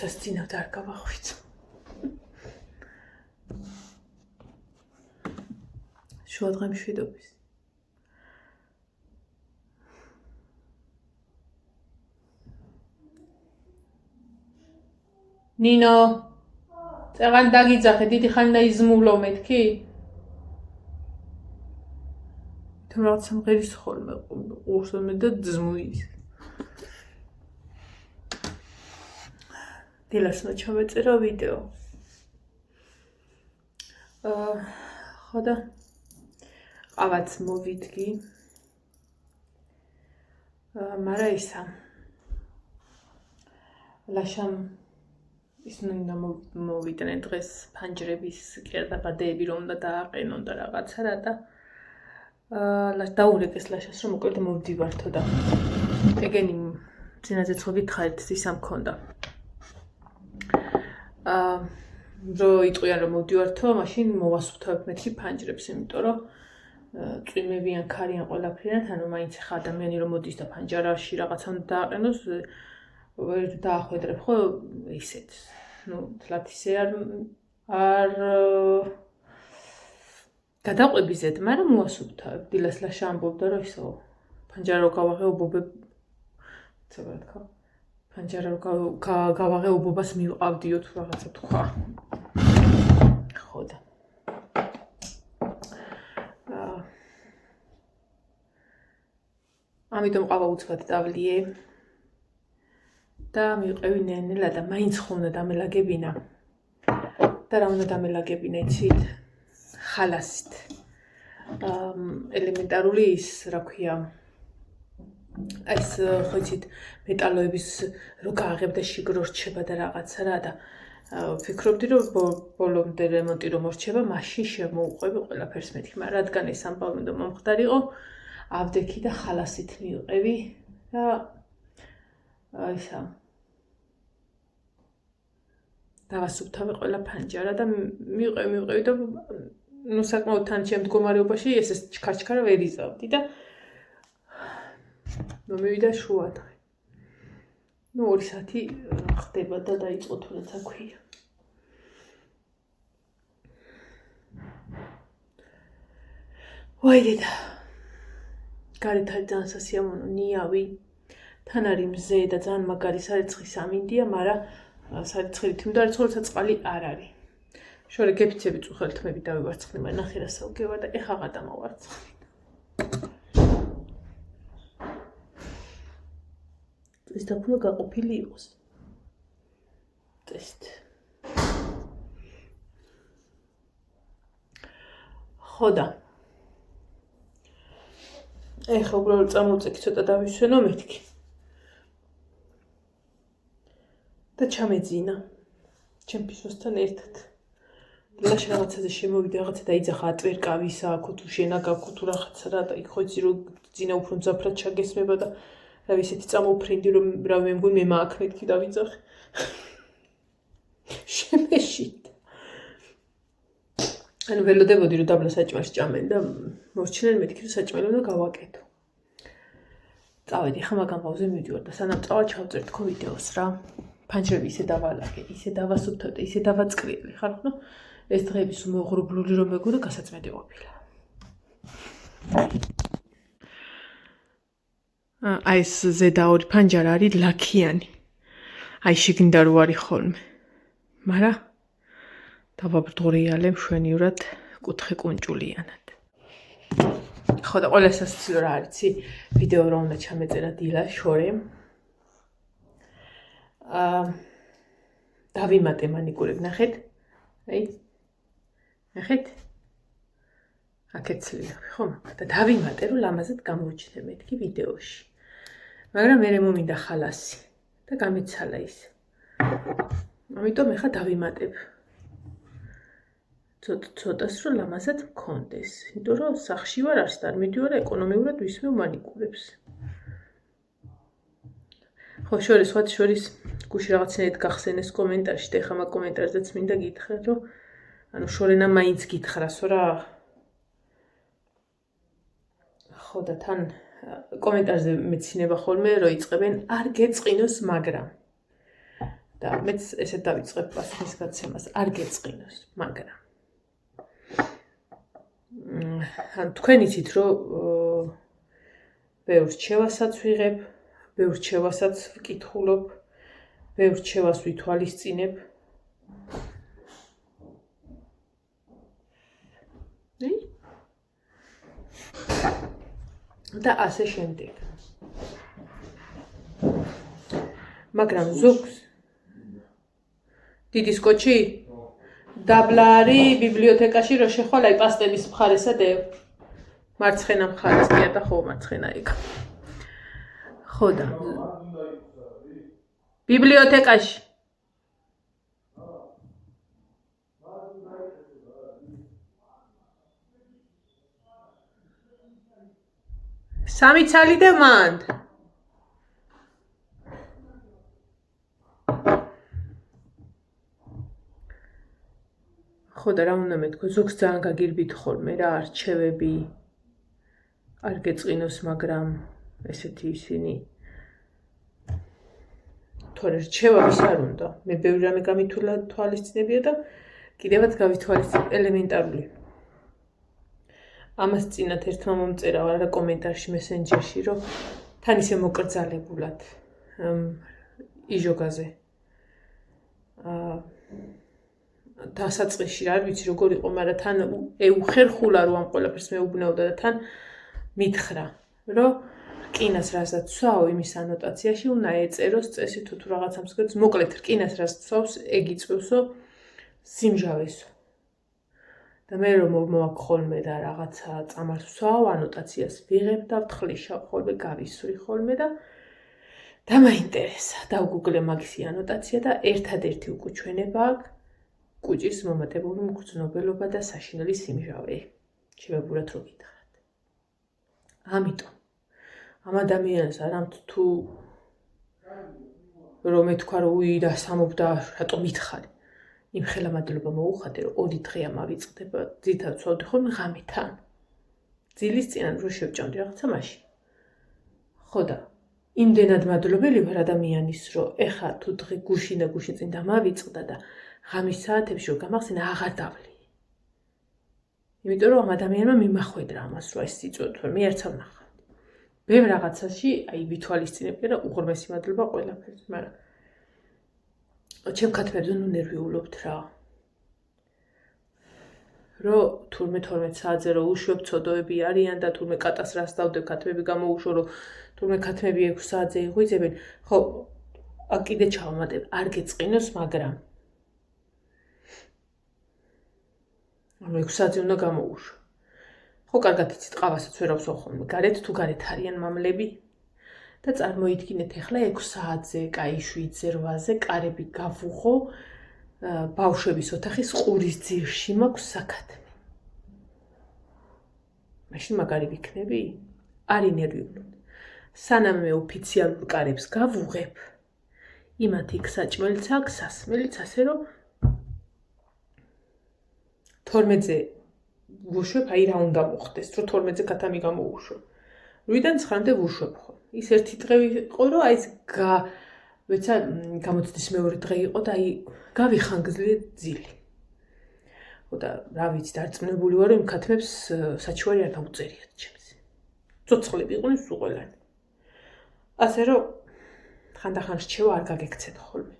სასწინავთ არ გავახვიცო. შუადღე მშვიდობის. ნინო, წეღან დაგიძახე, დიდი ხანი და იზმულო მეთქი? თუმ რაღაცა მღერის ხოლმე ყურსომე და ძმუის. დილასმა ჩავეწერა ვიდეო. ხო და ყავაც მოვიდგი. მარა ისა. ლაშამ ის უნდა მოვიდნენ დღეს ფანჯრების კერდაბადეები რომ უნდა დააყენონ და რაღაცა რა და დაურეკეს ლაშას რომ მოკლედ მოვდივართო და ეგენი წინაზე ცხობით ხარით ისა მქონდა. რო იტყვიან რომ მოვდივართო, მაშინ მოვასუფთავებ მეთქი ფანჯრებს, იმიტომ რომ წვიმებიან, ქარიან ყველაფრიდან, ანუ მაინც ხა ადამიანი რომ მოდის და ფანჯარაში რაღაცა უნდა დააყენოს, ვერ დაახვედრებ ხო ისეთ. ნუ თლათ ისე არ გადაყვებიზეთ, მაგრამ მოვასუფთავებ. დილას ლაშა ამბობდა რომ ისო ფანჯარა რო გავაღე ობობებ ცოტა რა თქვა. ფანჯარა რო გავაღე ობობას მივყავდიო თუ რაღაცა თქვა. ხო და ამიტომ ყავა უცბად დავლიე და მივყევი ნენელა და მაინც ხო უნდა დამელაგებინა და რა უნდა დამელაგებინა იცით ხალასით ელემენტარული ის რა ქვია ეს ხო იცით მეტალოების რო გააღებ და შიგრო რჩება და რაღაცა რა და ვფიქრობდი რომ ბოლომდე რემონტი რომ მორჩება მაშინ შემოუყვები ყველაფერს მეთქი მაგრამ რადგან ეს ამბავი უნდა მომხდარიყო ავდექი და ხალასით მივყევი და ისა დავასუფთავე ყველა ფანჯარა და მივყევი და ნუ საკმაოდ თან ჩემ მდგომარეობაში ეს ჩქარჩქარა ვერ იზავდი და მომივიდა შუადღე. ნუ 2 საათი ხდება და დაიწყო თუ რაცა ქვია. ვაი დედა. გარეთ არის ძალიან სასიამოვნო ნიავი. თან არის მზე და ძალიან მაგარი სარეცხვის ამინდია, მაგრამ სარეცხილი თუნდა არის, როცა წყალი არ არის. შორე გეფიცები წუხელი თმები დავივარცხნი, მაგრამ ნახე რა საუგება და ეხა აღარ დამავარცხნი. ეს დაფულა გაყოფილი იყოს. ტესტ. ხო და ეხა უბრალოდ წამოვწექი ცოტა დავისვენო მეთქი. და ჩამეძინა. ჩემ ფისოსთან ერთად. ლაშა რაღაცაზე შემოვიდა, რაღაცა დაიძახა ატვერკავისა, აქ თუ შენაგაქო თუ რაღაცა რა და იქ ხო იცი რომ ძინა უფრო მძაფრად ჩაგესმება და რა ისეთი წამოფრინდი რომ რა მე მგონი მე მაქვს მეთქი დავიძახე. შემეშით. ანუ ველოდებოდი რომ დაბლა საჭმელს ჭამენ და მორჩნენ მეთქი რომ საჭმელი უნდა გავაკეთო. წავედი ხა მაგამ პაუზე მივდივარ და სანამ წავალ ჩავწერ თქო ვიდეოს რა. ფანჯრები ისე დავალაგე, ისე დავასუფთავე და ისე დავაწყრიელი ხარ ხო? ეს დღეების უმოღრუბლული რომ მეგო და გასაწმენდი ყოფილა. აი ეს ზედა ორი ფანჯარა არის ლაქიანი. აი შიგნდა რო არის ხოლმე. მაგრამ დავაბრდღორიალე მშვენივრად კუთხე კუნჭულიანად. ხო და ყველა სასაცილო რა არიცი ვიდეო რომ უნდა ჩამეწერა დილას შორე. დავიმატე მანიკურები ნახეთ. აი. ნახეთ? აქეთ ცლილები ხო? და დავიმატე რომ ლამაზად გამოვიჩინე მეთქი ვიდეოში. მაგრამ მე მომინდა ხალასი და გამეცალა ის. ამიტომ ეხა დავიმატებ. ცოტას რომ ლამაზად მქონდეს. იმიტომ რომ სახში ვარ არც არ მიდივარ ეკონომიურად ვისმევ მანიკურებს. ხო შორის გუში რაღაცნაირად გახსენეს კომენტარში და ეხა მაგ კომენტარზეც მინდა გითხრა რომ ანუ შორენა მაინც გითხრასო რა. ხო და თან კომენტარზე მეცინება ხოლმე რომ იწყებენ არ გეწყინოს მაგრამ და მეც ესე დავიწყებ პასუხის გაცემას. არ გეწყინოს, მაგრამ თქვენ იცით, რომ ბევრ რჩევასაც ვიღებ, ბევრ რჩევასაც ვკითხულობ, ბევრ რჩევას ვითვალისწინებ. და ასე შემდეგ. მაგრამ ზოგს დიდი სკოჩი დაბლა არის ბიბლიოთეკაში რო შეხვალ აი პასტელის მხარესა დევ. მარცხენა მხარეს კი და ხო მარცხენა იქ. ხო და ბიბლიოთეკაში სამი ცალი და მანდ ხო და რა უნდა მეთქო ზოგს ძალიან გაგირბით ხოლმე რა არჩევები არ გეწყინოს მაგრამ ესეთი ისინი თორე რჩევა ვის არ უნდა მე ბევრი რამე გავითვალისწინებია და კიდევაც გავითვალისწინებ ელემენტარული ამას წინათ ერთმა მომწერა რა კომენტარში მესენჯერში რომ თან ისე მოკრძალებულად იჟოგაზე დასაწყისში არ ვიცი როგორ იყო მაგრამ თან ეუხერხულა რომ ამ ყველაფერს მეუბნეოდა და თან მითხრა რომ რკინას რასაც ვსვაო იმის ანოტაციაში უნდა ეწეროს წესი თუ რაღაცამ სკეთს მოკლედ რკინას რაც ვსვავს ეგ იწვევსო სიმჟავესო და მე რომ მოვაქ ხოლმე და რაღაცა წამალს ვსვაო ანოტაციას ვიღებ და ვთხლიშავ ხოლმე გავისვრი ხოლმე და მაინტერესა დავგუგლე მაგისი ანოტაცია და ერთადერთი უკუჩვენება აქვს კუჭის მომატებული მგრძნობელობა და საშინელი სიმჟავე შევებურად რო გითხრათ ამიტომ ამ ადამიანს არამთ თუ რომ ეთქვა რომ უი და სამობდა რატომ მითხარი იმ ხელამადლობა მოუხადე რომ 2 დღეა მავიწყდება ძითად ვცვალდი ხოლმე ღამეთან ძილის წინან რო შევჭამდი რაღაცა მაშინ ხო და იმდენად მადლობელი ვარ ადამიანის რომ ეხა თუ დღე გუშინ და გუშინ წინ დამავიწყდა და ღამის საათებში რომ გამახსენა აღარ დავლი იმიტომ რომ ამ ადამიანმა მიმახვედრა ამას რომ ეს იწვევთ მე არც არ ნახავდი ბევრ რაღაცაში აი ვითვალისწინებია და უღრმესი მადლობა ყველაფერს მაგრამ ჩემ ქათმებზე ნუ ნერვიულობთ რა რომ თურმე 12 საათზე რომ უშვებ ცოდოები არიან და თურმე კატას რას დავდებ ქათმები გამოუშო რომ თურმე ქათმები 6 საათზე იღვიძებენ ხო კიდე ჩავამატებ არ გეწყინოს მაგრამ ანუ 6 საათზე უნდა გამოუშო ხო კარგად იცით ყავასაც ვერ ავსვავ ხოლმე გარეთ თუ გარეთ არიან მამლები და წარმოიდგინეთ ახლა 6 საათზე, კაი 7-ზე, 8-ზე კარები გავუღო ბავშვების ოთახის ყურის ძირში მაქვს საქათმე. მაშინ მაგარი ვიქნები? არ ინერვიულობ. სანამ მე ოფიციალურ კარებს გავუღებ, იმათ იქ საჭმელიც აქვს, სასმელიც, ასე რომ 12-ზე ვუშვებ, აი რა უნდა მოხდეს, რომ 12-ზე ქათამი გამოუშვა. 8-დან 9-მდე ვუშვებ ხო. ის ერთი დღე იყო რომ აი ეს ვეცა გამოცდის მეორე დღე იყო და აი გავიხანგრძლე ძილი. ხო და რა ვიცი დარწმუნებული ვარ რომ ქათმებს საჩუარი არ დაუწერიათ ჩემს. ცოცხლები იყვნენ სულ ყველანი. ასე რომ ხანდახან რჩევა არ გაგექცეთ ხოლმე.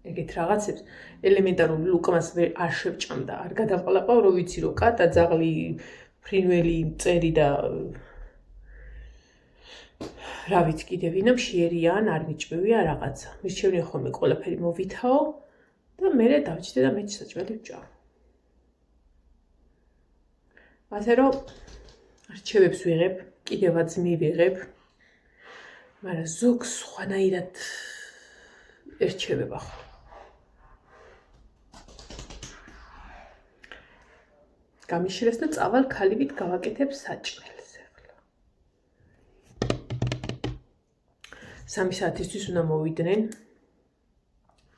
ეგეთ რაღაცებს ელემენტარული უკმას არ შევჭამ და არ გადავყლაპავ რომ ვიცი რომ კატა ძაღლი ფრინველი წერი და რა ვიცი კიდე ვინა მშიერია ან არ მიჭმევია რაღაცა. მირჩევნია ხოლმე ყველაფერი მოვითაო და მე დავჭდე და მეც საჭმელი ვჭამ. ასე რომ რჩევებს ვიღებ, კიდევაც მივიღებ. მაგრამ ზოგს სხვანაირად ერჩევება ხო. გამიშრეს და წავალ ქალივით გავაკეთებ საჭმელს ახლა. 3 საათისთვის უნდა მოვიდნენ.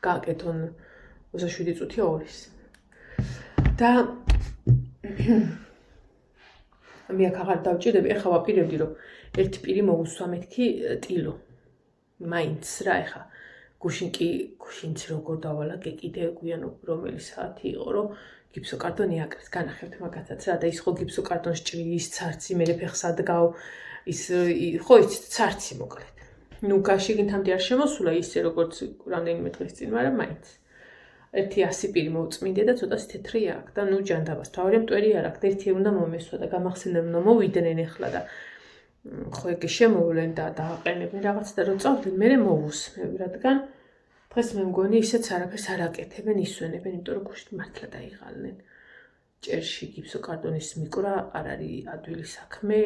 გააკეთონ 27 წუთი 2-ის. და მე აქ აღარ დავჭირდები, ეხლა ვაპირებდი რომ ერთი პირი მოვუსვა მეთქი ტილო. მაინც რა ეხა გუშინც როგორ დავალაგე კიდე გვიანო რომელი საათი იყო რომ გიფსოკარტონი აკრეს განახებთ მაგათაც რა და ის ხო გიფსოკარტონს ჭრის ცარცი მე ფეხს ადგავ ის ხო იცით ცარცი მოკლედ ნუ გაშიგნთამდე არ შემოსულა ისე როგორც რამდენიმე დღის წინ მაგრამ მაინც ერთი 100 პირი მოუწმინდე და ცოტა თეთრი აქვს და ნუ ჯანდაბას თავი მტვერი არ აქვს ერთი უნდა მომესვა და გამახსენებენ რომ მოვიდნენ ახლა და ხო ეგ შემოვლენ და დააყენებენ რაღაც და რო წავდნენ მე მოვუსმევ რადგან დღეს მე მგონი ისეც არაფერს არ აკეთებენ ისვენებენ იმიტომ რომ გუშინ მართლა დაიღალნენ ჭერში გიფსოკარტონის მიკრა არ არის ადვილი საქმე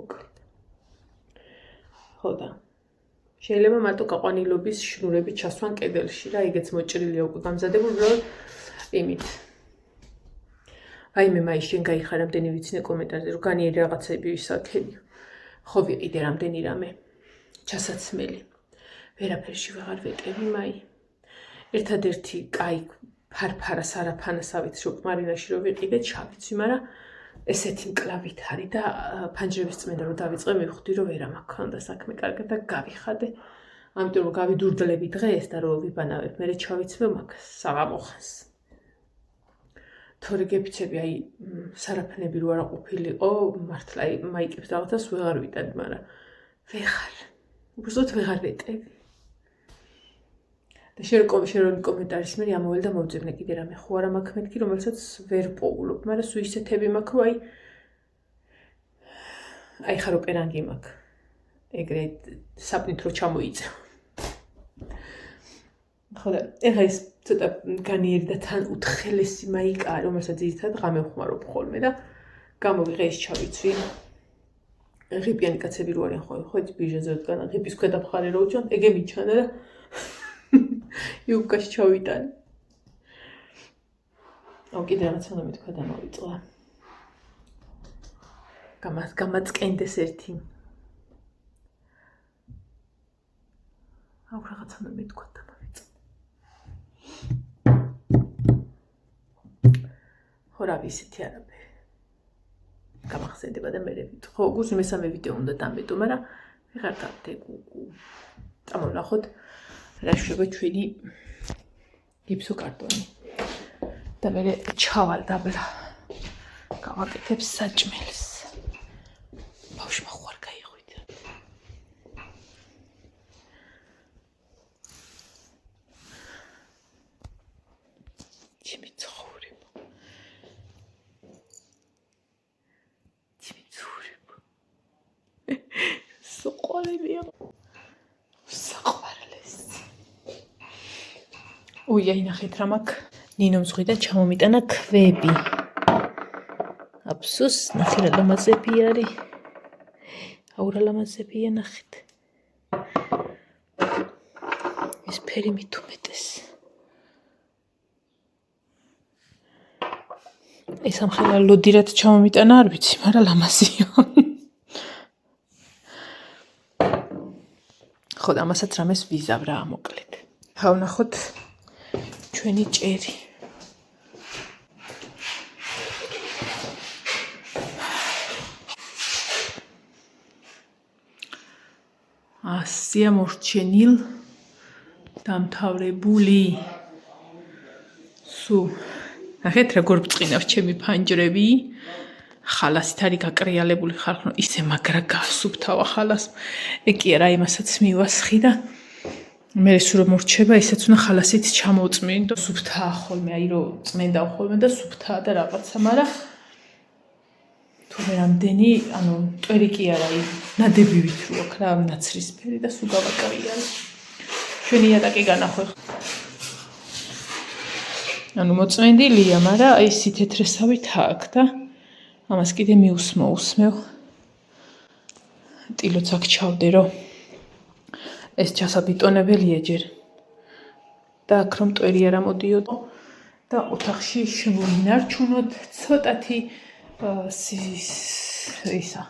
მოკლედ ხო და შეიძლება მარტო გაყვანილობის შნურები ჩასვან კედელში რა ეგეც მოჭრილია უკვე გამზადებული რომ იმით აი მე მაინც შენ გაიხარ რამდენი ვიცინე კომენტარზე რომ განიერი რაღაცები ვისაკენიო ხო ვიყიდე რამდენი რამე ჩასაცმელი ვერაფერში ვეღარ ვეტევი მაი ერთადერთი კაი ფარფარას არაფანასავით რომ მარინაში რომ ვიყიდე ჩავიცვი მაგრამ ესეთი მკლავით არის და ფანჯრების წმენდა რომ დავიწყე მივხვდი რომ ვერა მაქვს და საქმე კარგად და გავიხადე ამიტომ რომ გავიდურდლები დღეს და რომ ვიბანავებ მე ჩავიცვე მაგ საღამოხანს თორე გეფიცები აი სარაფნები რო არა ყოფილიყო მართლა აი მაიკებს რაღაცას ვეღარ ვიტან მაგრამ ვეღარ უბრალოდ ვეღარ ვეტევი და შენ კომენტარის მე ამოვალ და მოვძებნე კიდე რამე ხო არა მაქვს მეთქი რომელსაც ვერ პოულობ მაგრამ სულ ისეთები მაქვს რომ აი ხარო პერანგი მაქვს ეგრე საპნით რო ჩამოიწევ ხო და ეხა ის ცოტა განიერი და თან უთხელესი მაიკა რომელსაც ძირითადად ღამე ვხმარობ ხოლმე და გამოვიღე ის ჩავიცვი ღიპიანი კაცები რო არიან ხო ის ბიჟაზე დგან ღიპის ქვედა მხარე რო უჩვენ ეგე მიჩანა და იუკაში ჩავიტანე აუ კიდე რაღაც უნდა მეთქვა და მოვიწყლა გამაწყენდეს ერთი აუ რაღაც უნდა მეთქვა და ხო რა ვიცი არაფერი გამახსენდება და მე ვიტყვი ხო გუშინ მესამე ვიდეო უნდა დამეტო მაგრამ ვეღარ დავდე გუგუ წამონახოთ რა შევა ჩვენი გიფსოკარტონი და მე ჩავალ დაბლა გავაკეთებ საჭმელს ბავშვმა ხوار გაიღვიძა ой, ინახეთ რა მაქვს ნინო მზღვიდან ჩამომიტანა ქვები. აფსუს, ნახე რა ლამაზები არის. აუ რა ლამაზებია ნახეთ. ეს ფერი მით უმეტეს. ეს ამხელა ლოდირად ჩამომიტანა არ ვიცი, მაგრამ ლამაზია. ხო და ამასაც რამეს ვიზავ რა მოკლედ. ავნახოთ ჩვენი ჭერი. ასია მორჩენილ დამთავრებული. სუ ნახეთ როგორ ბწყინავს ჩემი ფანჯრები. ხალასით არის გაკრიალებული ხალხო ისე მაგრა გასუფთავა ხალას. ეგ კი არა იმასაც მივასხი და მე სულ რომ მორჩება ისეც უნდა ხალასით ჩამოწმინდო. სუფთაა ხოლმე, აი რომ წმენდა ხოლმე და სუფთაა და რაღაცა, მაგრამ თუმე რამდენი, ანუ მტვერი კი არა, აი ნადებივით რო აქ რა ნაცრისფერი და სულ გავაკრიალე. ჩვენი იატაკი განახო. ანუ მოწმენდილია, მაგრამ აი სითეთრესავით აქ და ამას კიდე მიუსმევ. ტილოც აქ ჩავდე რომ ეს ჩასაბიტონებელია ჯერ. და აქ რომ მტვერი არ ამოდიოდო და ოთახში შემოინარჩუნოთ ცოტათი ისა.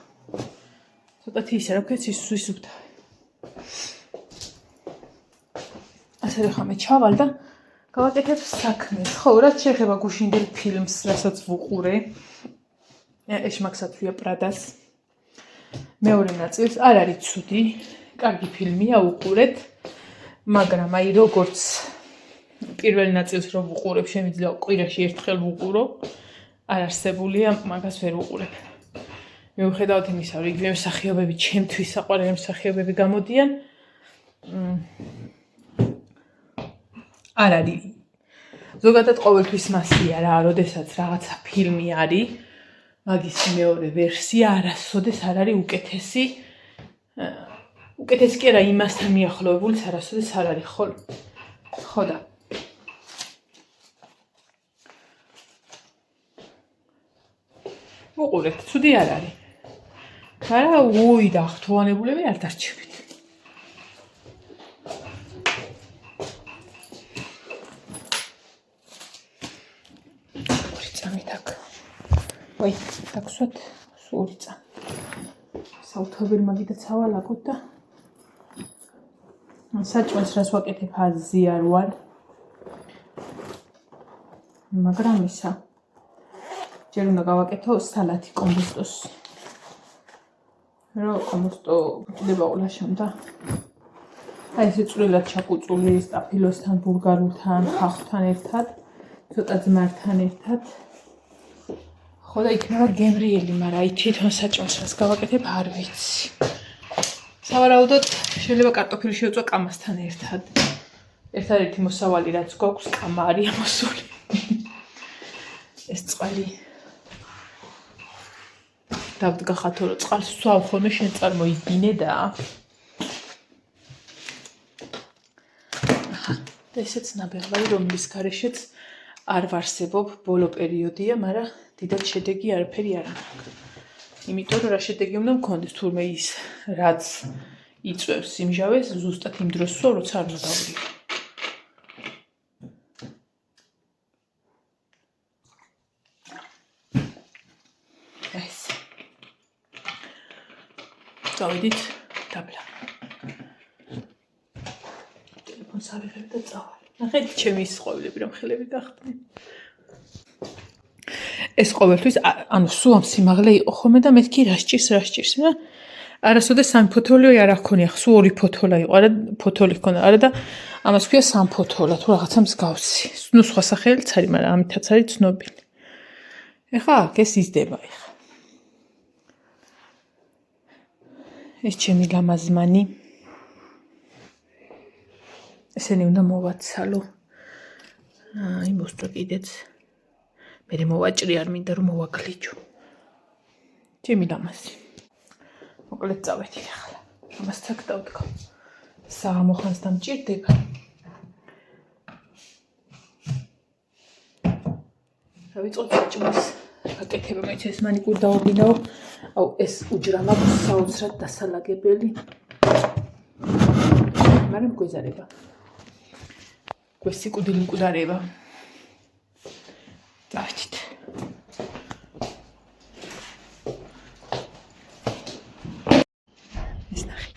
ცოტათი ისა რა ქვია სუსუფთა. ასე რომ ხამე ჩავალ და გავაკეთებ საქმეს. ხო, რაც შეეხება გუშინდელ ფილმს, რასაც ვუყურე. ეს მაგსათვია პრადას. მეორე ნაწილს არ არის ცუდი. კარგი ფილმია, უყურეთ, მაგრამ აი როგორც პირველ ნაწილს რომ ვუყურებ, შემიძლია კვირაში ერთხელ ვუყურო, არ არსებულია, მაგას ვერ ვუყურებ. მიუხედავად იმისა, რომ იგივე მსახიობები ჩემთვის საყვარელი მსახიობები გამოდიან, არ არის. ზოგადად ყოველთვის მასია რა, როდესაც რაღაცა ფილმი არის, მაგის მეორე ვერსია არასოდეს არ არის უკეთესი. უკეთესი კი არა იმასთან მიახლოებულიც არასოდეს არ არის, ხო და უყურეთ, ცუდი არ არის. მაგრამ უი და ახთუანებულები არ დარჩებით. ორი წამით აქ. ვაი, დაგვსვათ ორი წამი. საუთობელ მაგიდა ცავალაკოთ და საჭმელს რას ვაკეთებ აზი არ ვარ. მაგრამ ისა ჯერ უნდა გავაკეთო სალათი კომბოსტოს. რომ კომბოსტო ბუჭდება ყოლაშენ და აი ესე წვრილად ჩაკუწული სტაფილოსთან, ბულგარულთან, ხახთან ერთად, ცოტა ძმართან ერთად. ხო და იქნება გემრიელი, მაგრამ აი თვითონ საჭმელს რას გავაკეთებ არ ვიცი. სავარაუდოდ შეიძლება კარტოფილი შევწვა კამასთან ერთად. ერთადერთი მოსავალი რაც გვაქვს, კამა არის ამოსული. ეს წყალი დავდგახათო რომ წყალს ვსვავ ხოლმე შენ წარმოიდგინე და და ესეც ნაბეღლავი რომლის გარეშეც არ ვარსებობ ბოლო პერიოდია, მაგრამ დიდად შედეგი არაფერი არ მაქვს. იმიტომ რომ რა შედეგი უნდა მქონდეს თურმე ის რაც იწვევს სიმჟავეს ზუსტად იმ დროს ვსვავ, როცა არ უნდა დავდივი. წავედით დაბლა. ტელეფონს ავიღებ და წავალ. ნახეთ ჩემი ის ყვავილები რომ ხელები გახდნენ. ეს ყოველთვის ანუ სულ ამ სიმაღლე იყო ხოლმე და მეთქი რა სჭირს. არასოდეს სამი ფოთოლი არ აქონია, სულ ორი ფოთოლა იყო, არა ფოთოლი ჰქონდა, არა და ამას ქვია სამფოთოლა თუ რაღაცა მსგავსი. ნუ სხვა სახელიც არის, მაგრამ ამითაც არის ცნობილი. ეხლა აქ ეს იზრდება ეხლა. ეს ჩემი ლამაზმანი. ესენი უნდა მოვაცალო. აი მოსწვა კიდეც. მე მოვაჭრი არ მინდა რომ მოვაგლიჯო. ჩემი ლამაზი. მოკლედ წავედი ახლა. ამას თაკ დავდგა. საღამოხანს დამჭირდება. დავიწყოთ საჭმელს. აკეთებ მაინც ეს მანიკურ დაობინაო. აუ ეს უჯრა მაქვს საოცრად დასალაგებელი. მაგრამ გვეზარება. გვესიკუდილი მკვდარება. დავით. ეს ნახე.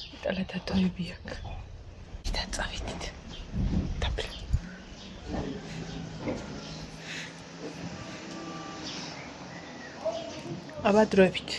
ბოტალი და თოები აქ. და წავიდით. დაბლა. აბა დროებით.